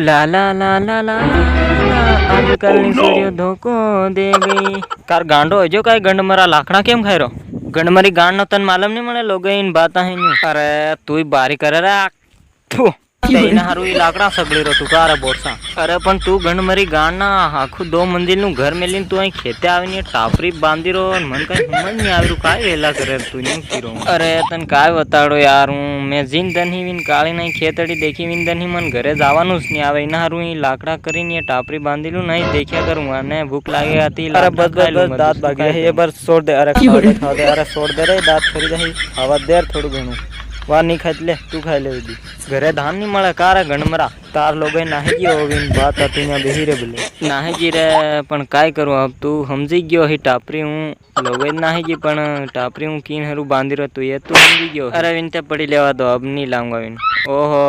લાલા લાલા લાલા આજકાલની છોરીઓ ધોકો દે ગઈ કાર ગાંડો હજો કાંઈ ગંડ મારા લાકડા કેમ ખાઈ રહ્યો ગંડ મારી ગાંડ નો તને માલમ નહીં મળે લોકો इन बात है अरे तू बारी करे रे तेना हारू लाकड़ा सगड़ी रो तू कारे बोरसा अरे पण तू गंड मरी गांड ना आखू 2 मंजिल नु घर मेलीन तू अहीं खेते आवीने टापरी बांधी रो मन काई समझ नहीं आवी काय वेला करे तू न्यू कीरो अरे तन काय बताड़ो यार हूं मैं जिन दनी विन काली नहीं खेतड़ी देखी विन दनी मन घरे जावानुं ज नहीं आवे इना हारू ई लाकड़ा करीने टापरी बांधीलू नहीं देखया करूं आने भूख लागे आती अरे बस दांत भागी है ये बार छोड़ दे अरे खा दे अरे छोड़ दे रे दांत खरी जाही खावा दे थोड़ू घणू वाह नहीं खाई ले तू खाई ले दी घरे धान नहीं मळे कार गणमरा तार लोग नाही गयो होवीन बात आती ने बेही रे बोले नाही जी रे पण काय करूं अब तू समझी गयो ही टापरी हूं लोग नाही जी पण टापरी हूं कीन हरू बांधी रो तू ये तू समझी गयो अरे विनते पड़ी लेवा दो अब नहीं लाऊंगा विन ओहो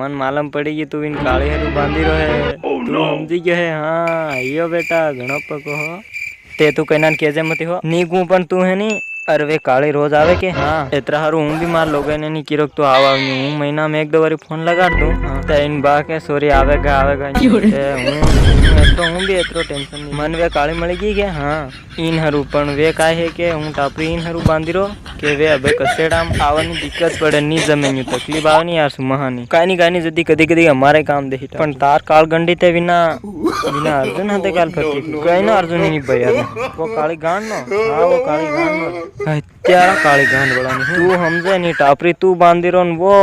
मन मालूम पड़ी गई तू विन काली हरू बांधी रो है तू समझी गयो है हां यो बेटा घणो पको हो ते तू कनान केजे मती हो नीकू पण तू है नी अरे वे काली रोज आवे के हाँ इतना हारू हूं भी मार लोगे ने नहीं किरोक तो आवा नहीं हूं महीना में 1-2 बारी फोन लगा दूं तो इन बा के सॉरी आवेगा तो हूं भी इतरो टेंशन नहीं मन वे काली मळगी के हाँ इन हरू पण वे काय है के हूं टापरी इन हरू बांधी रो के वे अबे कसेडाम आवनी दिक्कत पड़े नी जमेन्यू तकलीफ आवनी यार सुमहानी काई नहीं जदी कदी कदी हमारे काम दे पण तार काल गंडी ते बिना अर्जुन हते काल फती कई ना अर्जुन नहीं भैया वो काली गांड नो हां वो काली गांड नो त्यारा काली गांड बड़ा नहीं तू हमजे नहीं टापरी तू बांधी रो वो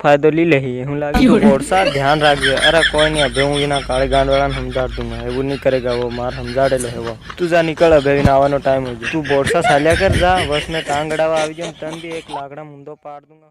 फायदो ली ले हूं लागी तू बोरसा ध्यान रखजे अरे कोई नहीं अबे हूं इना काली गांड वाला समझा दूंगा वो नहीं करेगा वो मार समझाड़े ले वो तू जा निकल अबे इन आवानो टाइम हो गया तू बोरसा सालिया कर जा बस में टांग गड़ावा आवी जो तन भी एक लाकड़ा मुंडो पाड़ दूंगा।